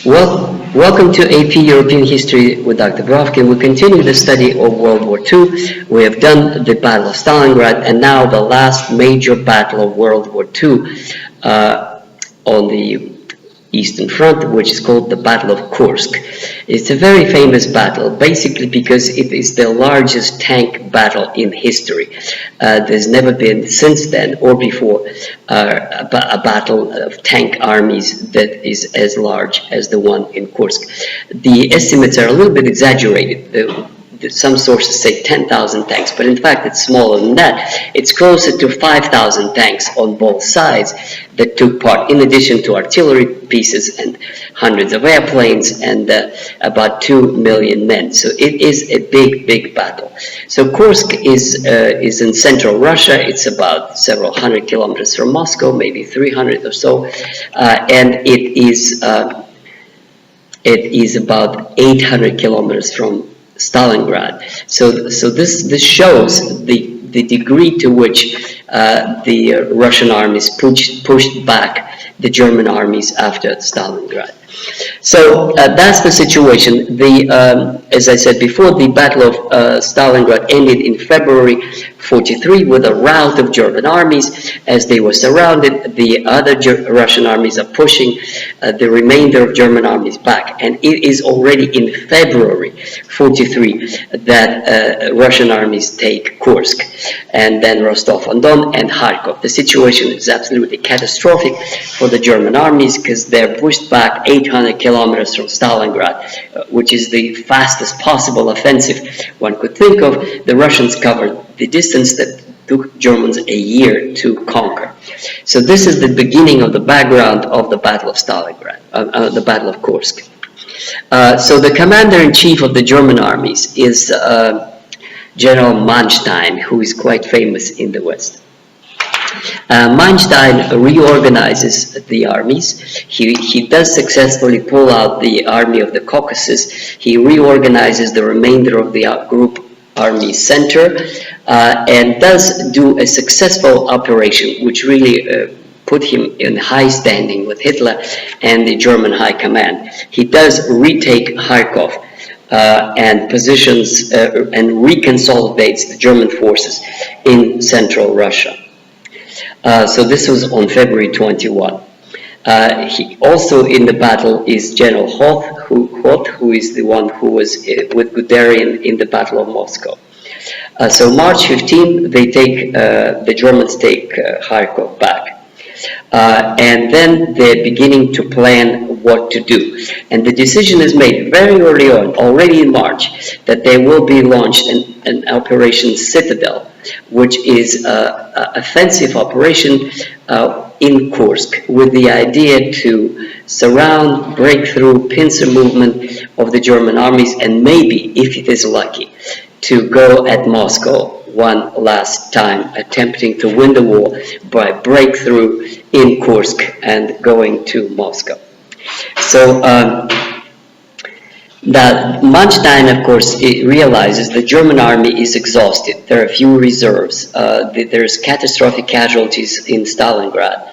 Well, welcome to AP European History with Dr. Brovkin. We continue the study of World War II. We have done the Battle of Stalingrad and now the last major battle of World War II on the Eastern Front, which is called the Battle of Kursk. It's a very famous battle, basically because it is the largest tank battle in history. There's never been since then or before a battle of tank armies that is as large as the one in Kursk. The estimates are a little bit exaggerated. Some sources say 10,000 tanks, but in fact it's smaller than that. It's closer to 5,000 tanks on both sides that took part, in addition to artillery pieces and hundreds of airplanes and about 2 million men. So it is a big battle. So Kursk is in central Russia. It's about several hundred kilometers from Moscow, maybe 300 or so, and it is about 800 kilometers from Stalingrad. So this shows the degree to which the Russian armies pushed back the German armies after Stalingrad. So that's the situation. As I said before, the Battle of Stalingrad ended in February 43 with a rout of German armies. As they were surrounded, the other Russian armies are pushing the remainder of German armies back. And it is already in February 43 that Russian armies take Kursk and then Rostov-on-Don and Kharkov. The situation is absolutely catastrophic for the German armies because they're pushed back 800 kilometers from Stalingrad, which is the fastest possible offensive one could think of. The Russians covered the distance that took Germans a year to conquer. So this is the beginning of the background of the Battle of Stalingrad, the Battle of Kursk. So the commander-in-chief of the German armies is General Manstein, who is quite famous in the West. Manstein reorganizes the armies. He does successfully pull out the army of the Caucasus. He reorganizes the remainder of the group army center and does do a successful operation which really put him in high standing with Hitler and the German high command. He does retake Kharkov and positions and reconsolidates the German forces in central Russia. So this was on February 21. He also in the battle is General Hoth, who is the one who was with Guderian in the Battle of Moscow. So March 15, the Germans take Kharkov back. And then they're beginning to plan what to do. And the decision is made very early on, already in March, that there will be launched an Operation Citadel, which is an offensive operation in Kursk with the idea to surround, break through, pincer movement of the German armies, and maybe, if it is lucky, to go at Moscow one last time, attempting to win the war by breakthrough in Kursk and going to Moscow. So that Manstein, of course, realizes the German army is exhausted. There are few reserves. There's catastrophic casualties in Stalingrad.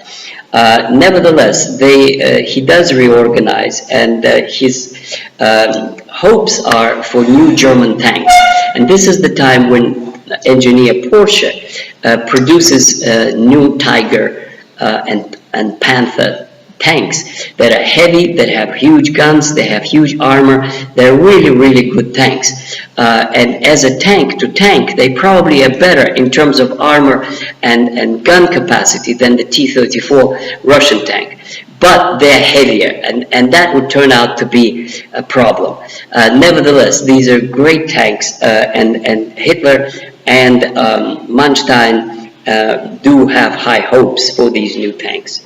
Nevertheless, he does reorganize, and his hopes are for new German tanks. And this is the time when engineer Porsche produces new Tiger and Panther tanks that are heavy, that have huge guns, they have huge armor. They're really good tanks. And as a tank to tank, they probably are better in terms of armor and gun capacity than the T-34 Russian tank. But they're heavier, and that would turn out to be a problem. Nevertheless, these are great tanks, and Hitler and Manstein do have high hopes for these new tanks.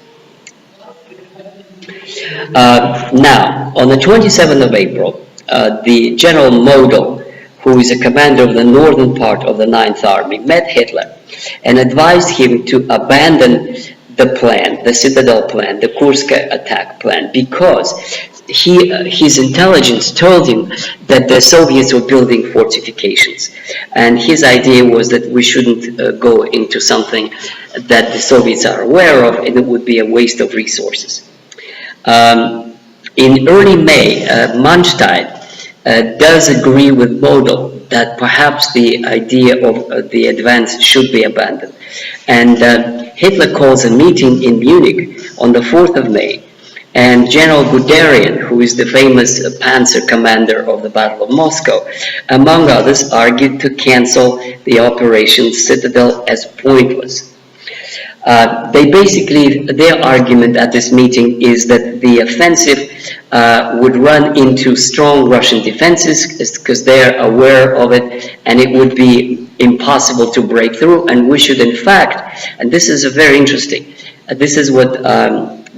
Now, on the 27th of April, the General Model, who is a commander of the northern part of the 9th Army, met Hitler and advised him to abandon the plan, the Citadel plan, the Kursk attack plan, because his intelligence told him that the Soviets were building fortifications. And his idea was that we shouldn't go into something that the Soviets are aware of, and it would be a waste of resources. In early May, Manstein does agree with Model that perhaps the idea of the advance should be abandoned. And Hitler calls a meeting in Munich on the 4th of May. And General Guderian, who is the famous panzer commander of the Battle of Moscow, among others, argued to cancel the Operation Citadel as pointless. Their argument at this meeting is that the offensive would run into strong Russian defenses because they're aware of it, and it would be impossible to break through. And we should, in fact, and this is very interesting, this is what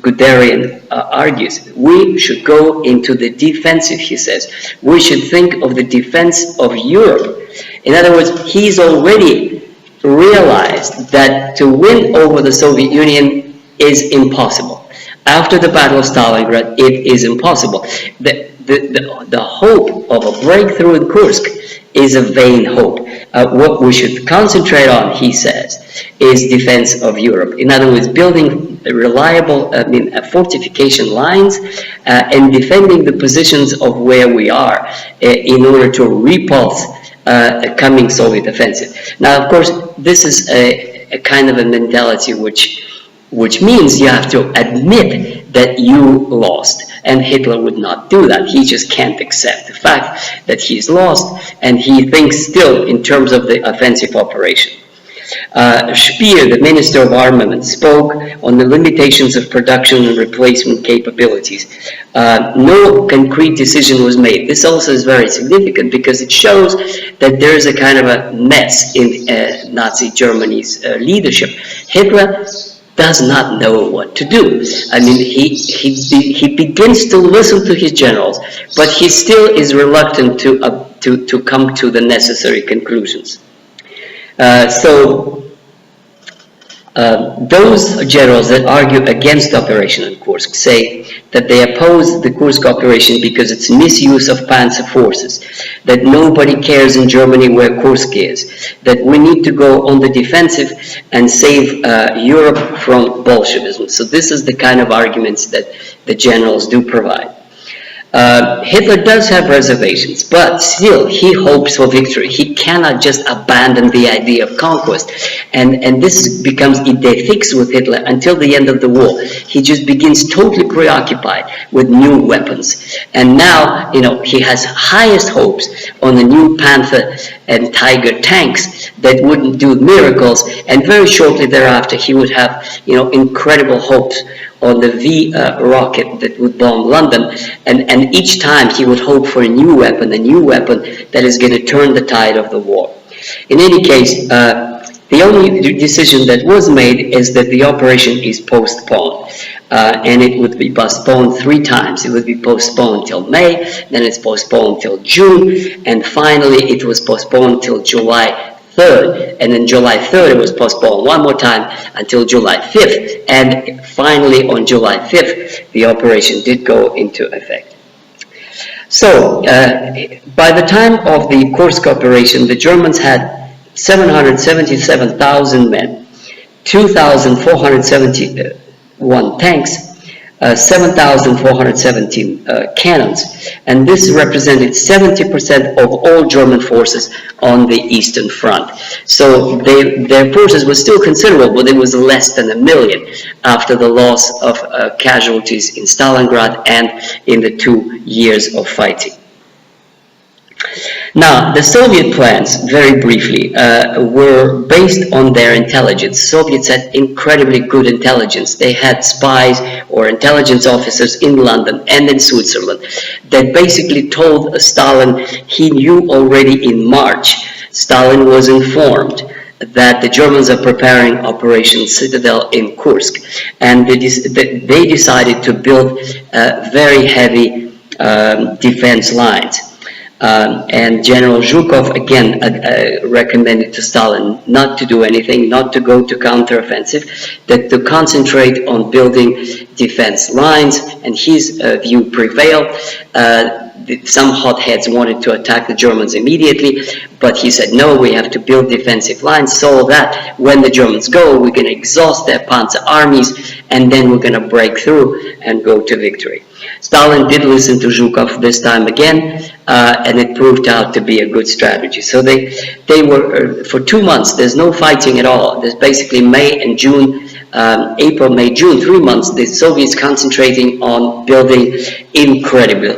Guderian argues, we should go into the defensive, he says. We should think of the defense of Europe. In other words, he's already realized that to win over the Soviet Union is impossible. After the Battle of Stalingrad, it is impossible. The hope of a breakthrough in Kursk is a vain hope. What we should concentrate on, he says, is defense of Europe. In other words, building reliable fortification lines and defending the positions of where we are in order to repulse a coming Soviet offensive. Now, of course, this is a kind of a mentality which means you have to admit that you lost. And Hitler would not do that. He just can't accept the fact that he's lost, and he thinks still in terms of the offensive operation. Speer, the Minister of Armament, spoke on the limitations of production and replacement capabilities. No concrete decision was made. This also is very significant because it shows that there is a kind of a mess in Nazi Germany's leadership. Hitler does not know what to do. I mean, he begins to listen to his generals, but he still is reluctant to come to the necessary conclusions. Those generals that argue against Operation Kursk say that they oppose the Kursk operation because it's misuse of panzer forces, that nobody cares in Germany where Kursk is, that we need to go on the defensive and save Europe from Bolshevism. So this is the kind of arguments that the generals do provide. Hitler does have reservations, but still he hopes for victory. He cannot just abandon the idea of conquest, and this becomes idée fixe with Hitler until the end of the war. He just begins totally preoccupied with new weapons, and now he has highest hopes on the new Panther and Tiger tanks that wouldn't do miracles, and very shortly thereafter he would have incredible hopes on the V rocket that would bomb London, and each time he would hope for a new weapon that is going to turn the tide of the war. In any case, the only decision that was made is that the operation is postponed, and it would be postponed 3 times. It would be postponed till May, then it's postponed till June, and finally it was postponed till July 3rd, and then July 3rd it was postponed one more time until July 5th, and finally on July 5th the operation did go into effect. So by the time of the Kursk operation, the Germans had 777,000 men, 2,471 tanks, 7,417 cannons, and this represented 70% of all German forces on the Eastern Front. So their forces were still considerable, but it was less than 1 million after the loss of casualties in Stalingrad and in the 2 years of fighting. Now, the Soviet plans, very briefly, were based on their intelligence. Soviets had incredibly good intelligence. They had spies or intelligence officers in London and in Switzerland that basically told Stalin he knew already in March. Stalin was informed that the Germans are preparing Operation Citadel in Kursk, and they decided to build very heavy defense lines. And General Zhukov again recommended to Stalin not to do anything, not to go to counteroffensive, that to concentrate on building defense lines, and his view prevailed. Some hotheads wanted to attack the Germans immediately, but he said, no, we have to build defensive lines so that when the Germans go, we're going to exhaust their panzer armies, and then we're going to break through and go to victory. Stalin did listen to Zhukov this time again, and it proved out to be a good strategy. So they were, for 2 months, there's no fighting at all. There's basically May and June, April, May, June, 3 months, the Soviets concentrating on building incredible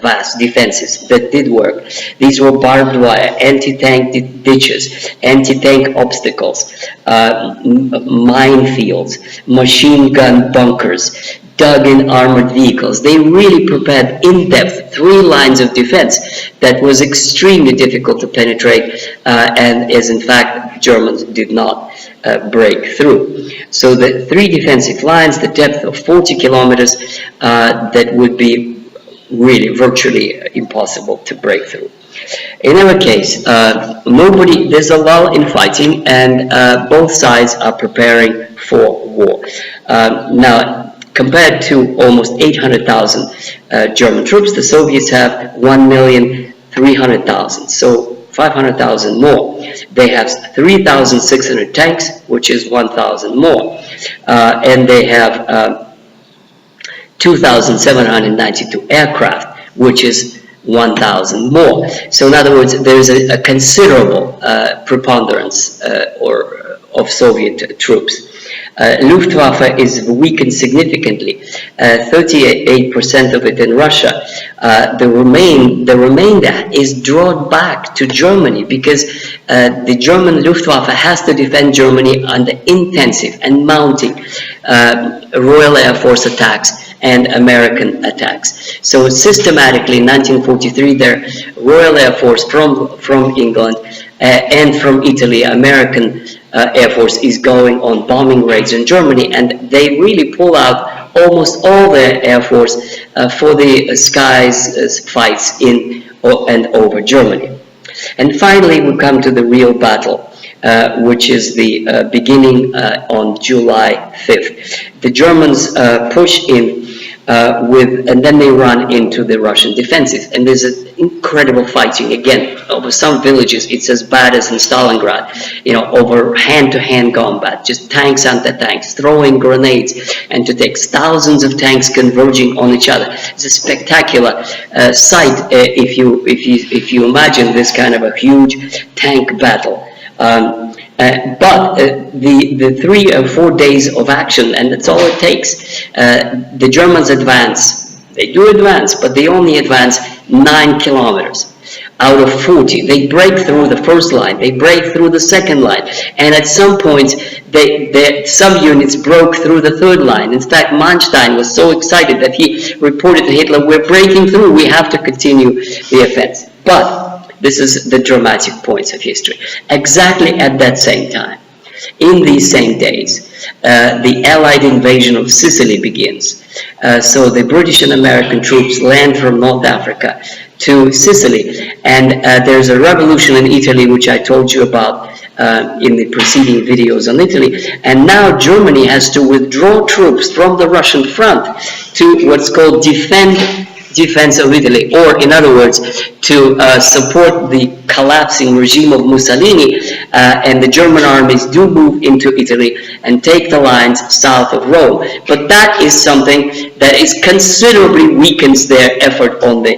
vast defenses that did work. These were barbed wire, anti-tank ditches, anti-tank obstacles, minefields, machine gun bunkers, dug-in armored vehicles. They really prepared in-depth 3 lines of defense that was extremely difficult to penetrate, and as in fact Germans did not break through. So the 3 defensive lines, the depth of 40 kilometers, that would be really virtually impossible to break through. In our case, there's a lull in fighting, and both sides are preparing for war. Now, compared to almost 800,000 German troops, the Soviets have 1,300,000, so 500,000 more. They have 3,600 tanks, which is 1,000 more, and they have 2,792 aircraft, which is 1,000 more. So in other words, there is a considerable preponderance of Soviet troops. Luftwaffe is weakened significantly, 38% of it in Russia. The remainder is drawn back to Germany because the German Luftwaffe has to defend Germany under intensive and mounting Royal Air Force attacks and American attacks. So systematically in 1943, their Royal Air Force from England and from Italy, American Air Force is going on bombing raids in Germany, and they really pull out almost all their Air Force for the skies fights in and over Germany. And finally, we come to the real battle, which is the beginning on July 5th. The Germans push in and then they run into the Russian defenses, and there's an incredible fighting again over some villages. It's as bad as in Stalingrad, over hand-to-hand combat, just tanks under tanks, throwing grenades, and to take thousands of tanks converging on each other. It's a spectacular sight if you imagine this kind of a huge tank battle. But the 3 or 4 days of action, and that's all it takes. The Germans advance. They do advance, but they only advance 9 kilometers out of 40. They break through the first line. They break through the second line. And at some point, their subunits broke through the third line. In fact, Manstein was so excited that he reported to Hitler, "We're breaking through. We have to continue the offense." But this is the dramatic points of history. Exactly at that same time, in these same days, the Allied invasion of Sicily begins. So the British and American troops land from North Africa to Sicily, and there's a revolution in Italy, which I told you about in the preceding videos on Italy. And now Germany has to withdraw troops from the Russian front to what's called defense of Italy, or in other words, to support the collapsing regime of Mussolini, and the German armies do move into Italy and take the lines south of Rome. But that is something that is considerably weakens their effort on the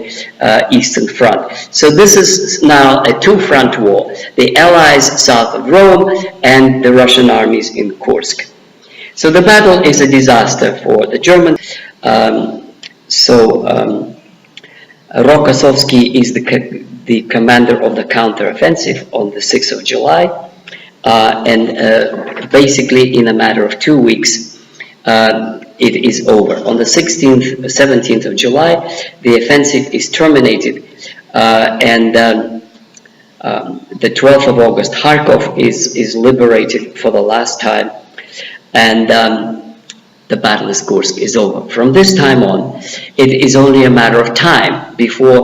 Eastern Front. So this is now a 2-front war, the Allies south of Rome and the Russian armies in Kursk. So the battle is a disaster for the Germans. Rokossovsky is the commander of the counteroffensive on the 6th of July, and basically in a matter of 2 weeks it is over. On the 17th of July, the offensive is terminated, and the 12th of August, Kharkov is liberated for the last time, and the battle of Kursk is over. From this time on, it is only a matter of time before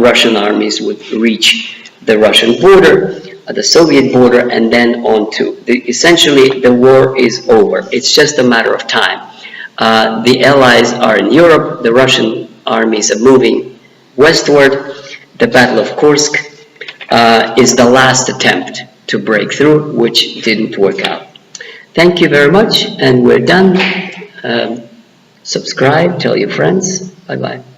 Russian armies would reach the Russian border, the Soviet border, and then on to essentially the war is over. It's just a matter of time. The Allies are in Europe, the Russian armies are moving westward. The Battle of Kursk is the last attempt to break through, which didn't work out. Thank you very much, and we're done. Subscribe, tell your friends. Bye-bye.